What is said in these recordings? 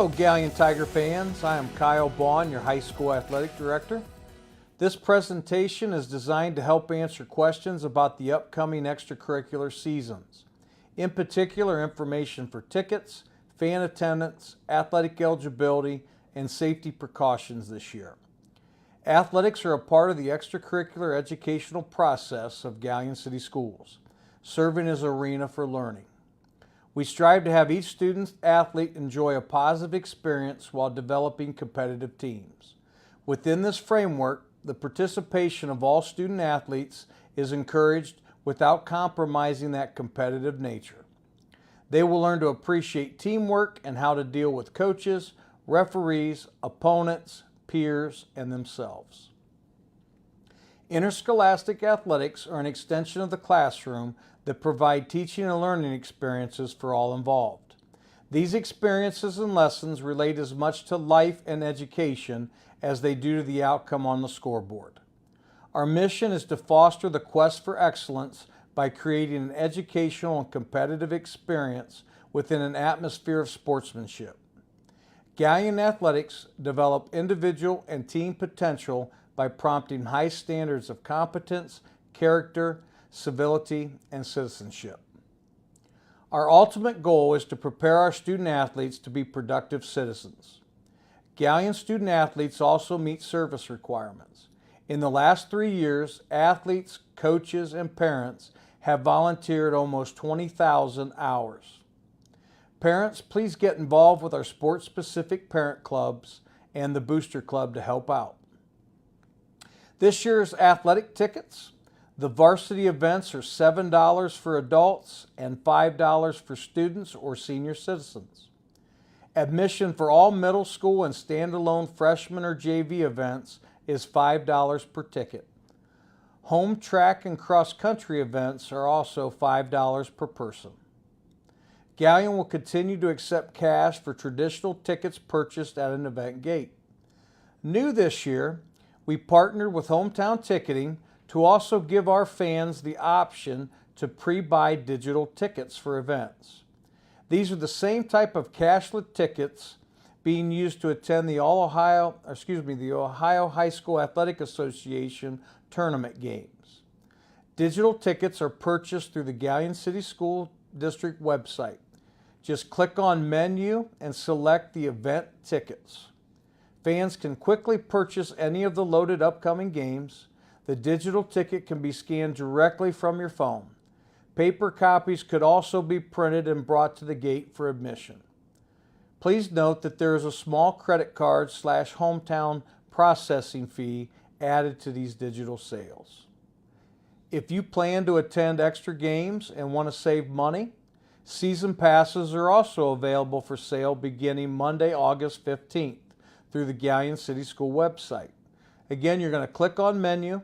Hello Galion Tiger fans, I am Kyle Baughn, your high school athletic director. This presentation is designed to help answer questions about the upcoming extracurricular seasons. In particular, information for tickets, fan attendance, athletic eligibility, and safety precautions this year. Athletics are a part of the extracurricular educational process of Galion City Schools, serving as an arena for learning. We strive to have each student athlete enjoy a positive experience while developing competitive teams. Within this framework, the participation of all student athletes is encouraged without compromising that competitive nature. They will learn to appreciate teamwork and how to deal with coaches, referees, opponents, peers, and themselves. Interscholastic athletics are an extension of the classroom that provide teaching and learning experiences for all involved. These experiences and lessons relate as much to life and education as they do to the outcome on the scoreboard. Our mission is to foster the quest for excellence by creating an educational and competitive experience within an atmosphere of sportsmanship. Galion Athletics develop individual and team potential by prompting high standards of competence, character, civility, and citizenship. Our ultimate goal is to prepare our student athletes to be productive citizens. Galion student athletes also meet service requirements. In the last 3 years, athletes, coaches, and parents have volunteered almost 20,000 hours. Parents, please get involved with our sports-specific parent clubs and the Booster Club to help out. This year's athletic tickets, the varsity events are $7 for adults and $5 for students or senior citizens. Admission for all middle school and standalone freshman or JV events is $5 per ticket. Home track and cross-country events are also $5 per person. Galion will continue to accept cash for traditional tickets purchased at an event gate. New this year, we partnered with Hometown Ticketing to also give our fans the option to pre-buy digital tickets for events. These are the same type of cashless tickets being used to attend the Ohio High School Athletic Association tournament games. Digital tickets are purchased through the Galion City School District website. Just click on Menu and select the event tickets. Fans can quickly purchase any of the loaded upcoming games. The digital ticket can be scanned directly from your phone. Paper copies could also be printed and brought to the gate for admission. Please note that there is a small credit card / hometown processing fee added to these digital sales. If you plan to attend extra games and want to save money, season passes are also available for sale beginning Monday, August 15th through the Galion City School website. Again, you're going to click on Menu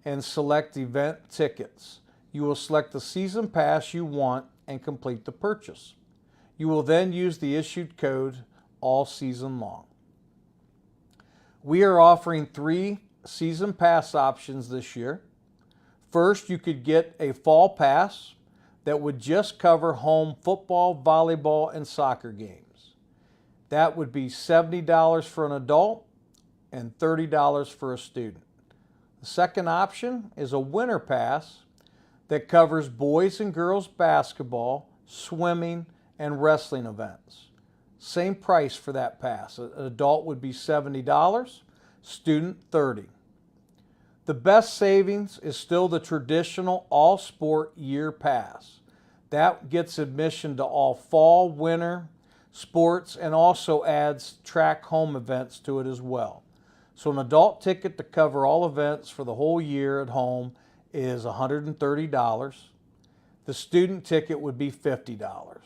and select Event Tickets. You will select the season pass you want and complete the purchase. You will then use the issued code all season long. We are offering 3 season pass options this year. First, you could get a fall pass that would just cover home football, volleyball, and soccer games. That would be $70 for an adult and $30 for a student. The second option is a winter pass that covers boys and girls basketball, swimming, and wrestling events. Same price for that pass. An adult would be $70, student $30. The best savings is still the traditional all-sport year pass. That gets admission to all fall, winter sports and also adds track home events to it as well. So an adult ticket to cover all events for the whole year at home is $130. The student ticket would be $50.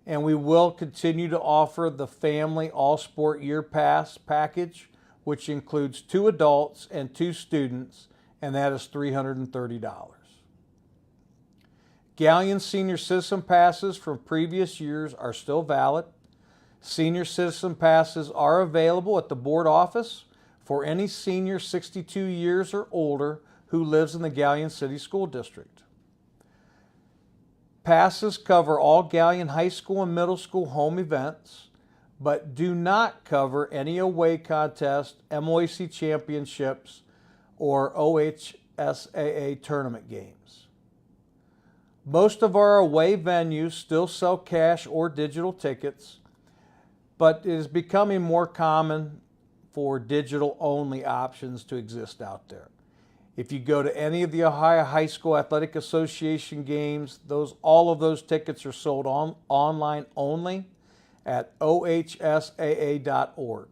And we will continue to offer the family all-sport year pass package, which includes 2 adults and 2 students, and that is $330. Galion Senior Citizen Passes from previous years are still valid. Senior Citizen Passes are available at the board office for any senior 62 years or older who lives in the Galion City School District. Passes cover all Galion High School and Middle School home events. but do not cover any away contests, MOAC championships, or OHSAA tournament games. Most of our away venues still sell cash or digital tickets, but it is becoming more common for digital-only options to exist out there. If you go to any of the Ohio High School Athletic Association games, all of those tickets are sold online only at ohsaa.org.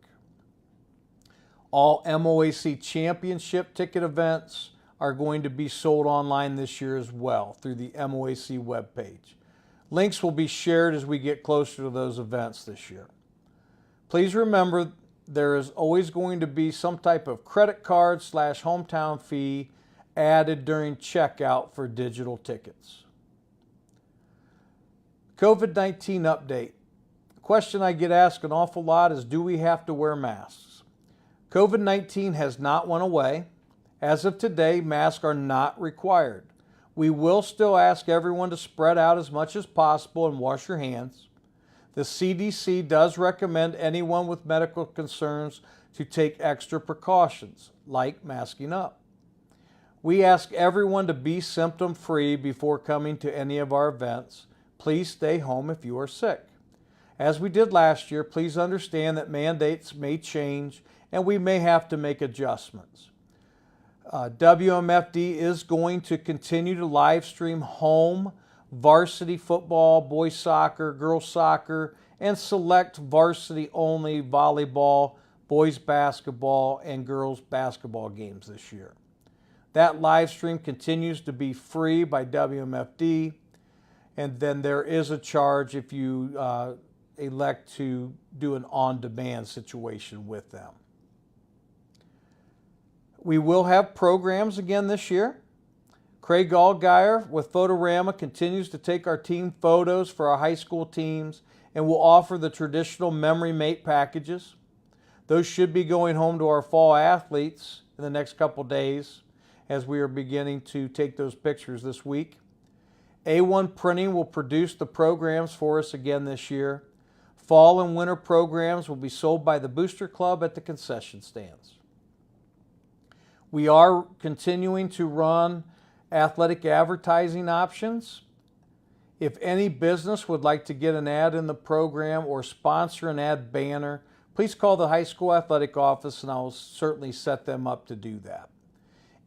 All MOAC championship ticket events are going to be sold online this year as well through the MOAC webpage. Links will be shared as we get closer to those events this year. Please remember, there is always going to be some type of credit card / hometown fee added during checkout for digital tickets. COVID-19 update. The question I get asked an awful lot is, do we have to wear masks? COVID-19 has not went away. As of today, masks are not required. We will still ask everyone to spread out as much as possible and wash your hands. The CDC does recommend anyone with medical concerns to take extra precautions, like masking up. We ask everyone to be symptom-free before coming to any of our events. Please stay home if you are sick. As we did last year, please understand that mandates may change and we may have to make adjustments. WMFD is going to continue to live stream home varsity football, boys soccer, girls soccer, and select varsity-only volleyball, boys basketball, and girls basketball games this year. That live stream continues to be free by WMFD, and then there is a charge if you elect to do an on-demand situation with them. We will have programs again this year. Craig Allgaier with Photorama continues to take our team photos for our high school teams and will offer the traditional Memory Mate packages. Those should be going home to our fall athletes in the next couple days as we are beginning to take those pictures this week. A1 Printing will produce the programs for us again this year. Fall and winter programs will be sold by the Booster Club at the concession stands. We are continuing to run athletic advertising options. If any business would like to get an ad in the program or sponsor an ad banner, please call the high school athletic office and I will certainly set them up to do that.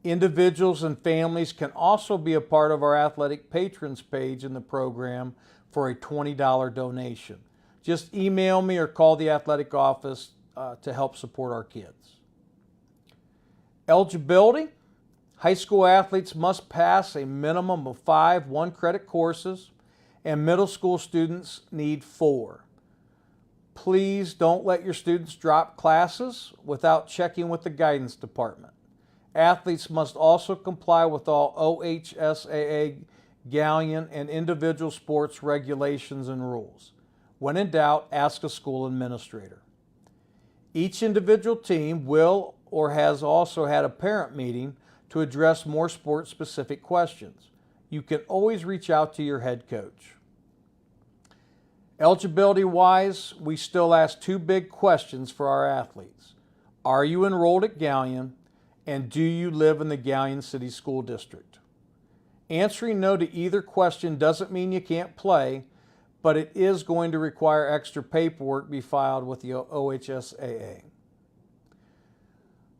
Individuals and families can also be a part of our athletic patrons page in the program for a $20 donation. Just email me or call the athletic office to help support our kids. Eligibility. High school athletes must pass a minimum of 5 one-credit courses, and middle school students need 4. Please don't let your students drop classes without checking with the guidance department. Athletes must also comply with all OHSAA, Galion, and individual sports regulations and rules. When in doubt, ask a school administrator. Each individual team will or has also had a parent meeting to address more sport-specific questions. You can always reach out to your head coach. Eligibility-wise, we still ask 2 big questions for our athletes. Are you enrolled at Galion, and do you live in the Galion City School District? Answering no to either question doesn't mean you can't play, but it is going to require extra paperwork be filed with the OHSAA.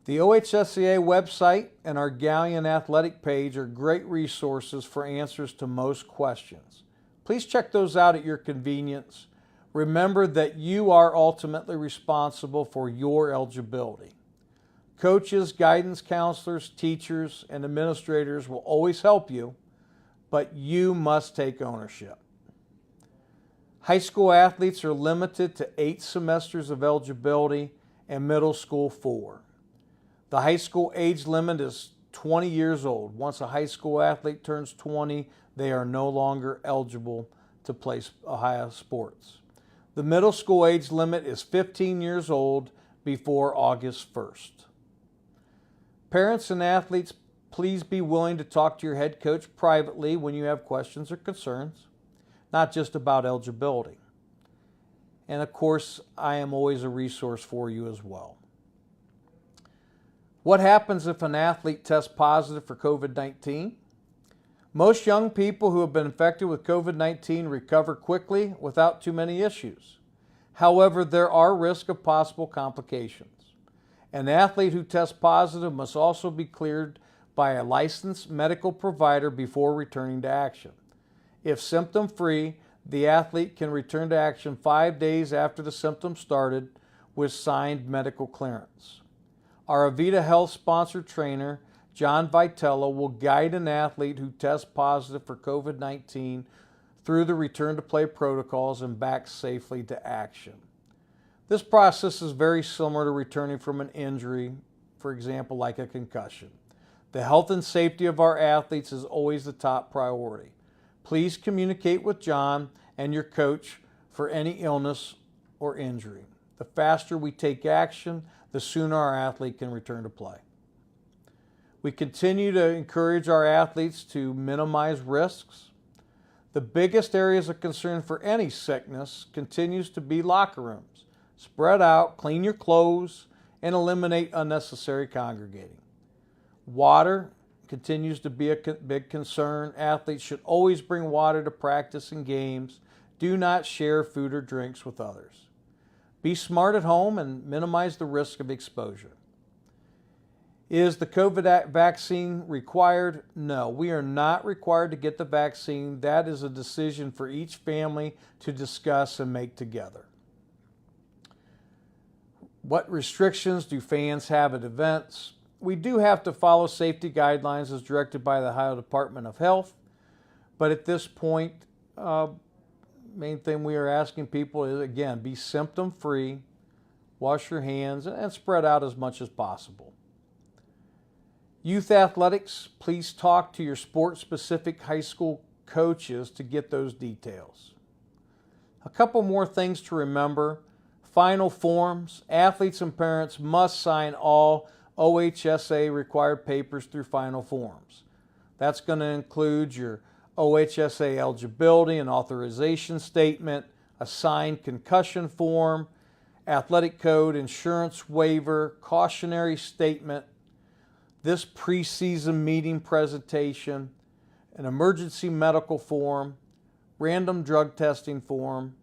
The OHSAA website and our Galion athletic page are great resources for answers to most questions. Please check those out at your convenience. Remember that you are ultimately responsible for your eligibility. Coaches, guidance counselors, teachers, and administrators will always help you, but you must take ownership. High school athletes are limited to 8 semesters of eligibility and middle school 4. The high school age limit is 20 years old. Once a high school athlete turns 20, they are no longer eligible to play Ohio sports. The middle school age limit is 15 years old before August 1st. Parents and athletes, please be willing to talk to your head coach privately when you have questions or concerns, not just about eligibility. And of course, I am always a resource for you as well. What happens if an athlete tests positive for COVID-19? Most young people who have been infected with COVID-19 recover quickly without too many issues. However, there are risks of possible complications. An athlete who tests positive must also be cleared by a licensed medical provider before returning to action. If symptom-free, the athlete can return to action 5 days after the symptoms started with signed medical clearance. Our Avita Health sponsored trainer, John Vitella, will guide an athlete who tests positive for COVID-19 through the return to play protocols and back safely to action. This process is very similar to returning from an injury, for example, like a concussion. The health and safety of our athletes is always the top priority. Please communicate with John and your coach for any illness or injury. The faster we take action, the sooner our athlete can return to play. We continue to encourage our athletes to minimize risks. The biggest areas of concern for any sickness continues to be locker rooms. Spread out, clean your clothes, and eliminate unnecessary congregating. Water continues to be a big concern. Athletes should always bring water to practice and games. Do not share food or drinks with others. Be smart at home and minimize the risk of exposure. Is the COVID vaccine required? No, we are not required to get the vaccine. That is a decision for each family to discuss and make together. What restrictions do fans have at events? We do have to follow safety guidelines as directed by the Ohio Department of Health, but at this point, main thing we are asking people is, again, be symptom-free, wash your hands, and spread out as much as possible. Youth athletics, please talk to your sport-specific high school coaches to get those details. A couple more things to remember. Final forms. Athletes and parents must sign all OHSA required papers through final forms. That's going to include your OHSA eligibility and authorization statement, a signed concussion form, athletic code, insurance waiver, cautionary statement, this preseason meeting presentation, an emergency medical form, random drug testing form,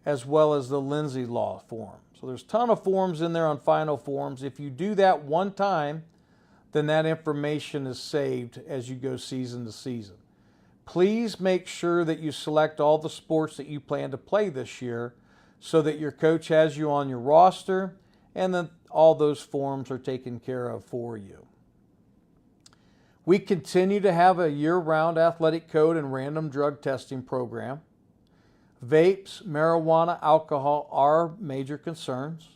as well as the Lindsay Law form. So there's a ton of forms in there on final forms. If you do that one time, then that information is saved as you go season to season. Please make sure that you select all the sports that you plan to play this year so that your coach has you on your roster and that all those forms are taken care of for you. We continue to have a year-round athletic code and random drug testing program. Vapes, marijuana, alcohol are major concerns.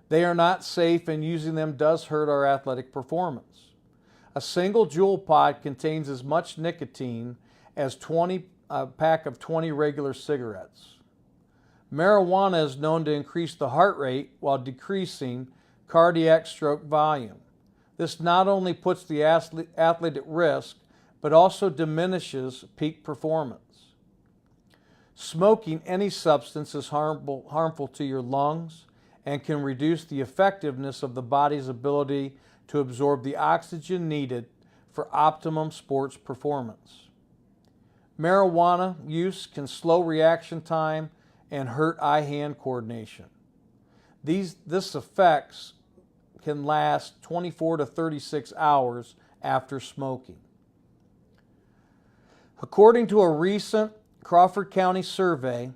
They are not safe and using them does hurt our athletic performance. A single Juul pod contains as much nicotine as a pack of 20 regular cigarettes. Marijuana is known to increase the heart rate while decreasing cardiac stroke volume. This not only puts the athlete at risk, but also diminishes peak performance. Smoking any substance is harmful to your lungs and can reduce the effectiveness of the body's ability to absorb the oxygen needed for optimum sports performance. Marijuana use can slow reaction time and hurt eye-hand coordination. This effects can last 24 to 36 hours after smoking. According to a recent Crawford County survey,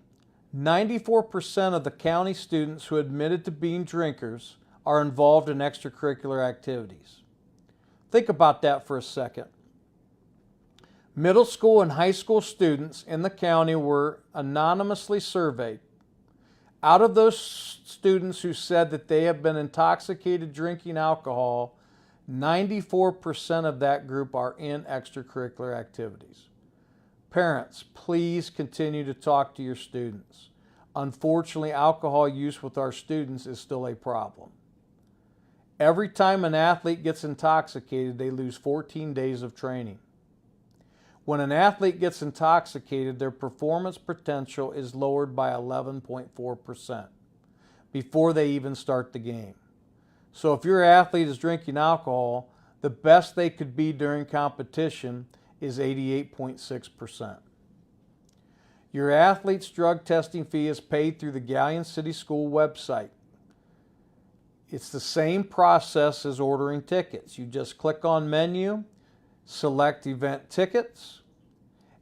94% of the county students who admitted to being drinkers are involved in extracurricular activities. Think about that for a second. Middle school and high school students in the county were anonymously surveyed. Out of those students who said that they have been intoxicated drinking alcohol, 94% of that group are in extracurricular activities. Parents, please continue to talk to your students. Unfortunately, alcohol use with our students is still a problem. Every time an athlete gets intoxicated, they lose 14 days of training. When an athlete gets intoxicated, their performance potential is lowered by 11.4% before they even start the game. So if your athlete is drinking alcohol, the best they could be during competition is 88.6%. Your athlete's drug testing fee is paid through the Galion City School website. It's the same process as ordering tickets. You just click on menu, select event tickets,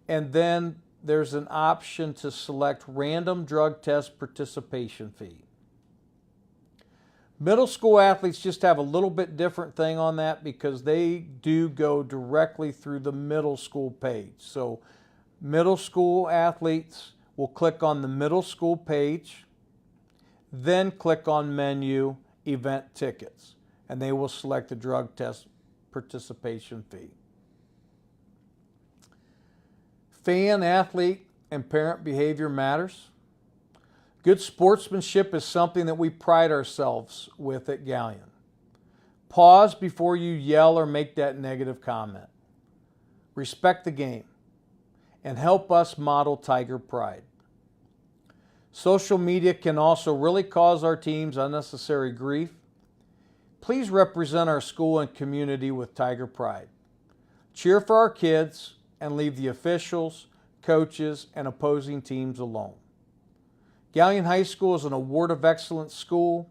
and then there's an option to select random drug test participation fee. Middle school athletes just have a little bit different thing on that because they do go directly through the middle school page. So middle school athletes will click on the middle school page, then click on menu, event tickets, and they will select the drug test participation fee. Fan, athlete, and parent behavior matters. Good sportsmanship is something that we pride ourselves with at Galion. Pause before you yell or make that negative comment. Respect the game and help us model Tiger pride. Social media can also really cause our teams unnecessary grief. Please represent our school and community with Tiger pride. Cheer for our kids and leave the officials, coaches, and opposing teams alone. Galion High School is an award of excellence school.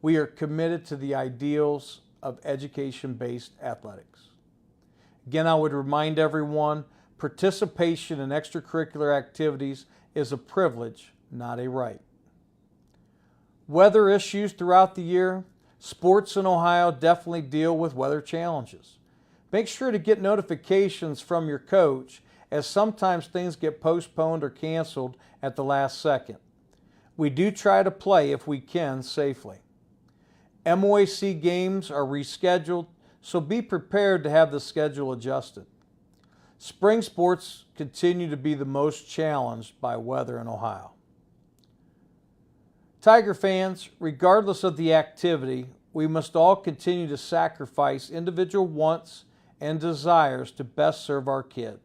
We are committed to the ideals of education-based athletics. Again, I would remind everyone, participation in extracurricular activities is a privilege, not a right. Weather issues throughout the year. Sports in Ohio definitely deal with weather challenges. Make sure to get notifications from your coach, as sometimes things get postponed or canceled at the last second. We do try to play, if we can, safely. MOAC games are rescheduled, so be prepared to have the schedule adjusted. Spring sports continue to be the most challenged by weather in Ohio. Tiger fans, regardless of the activity, we must all continue to sacrifice individual wants and desires to best serve our kids.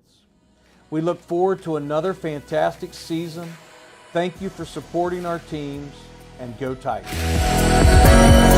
We look forward to another fantastic season. Thank you for supporting our teams, and go Tigers.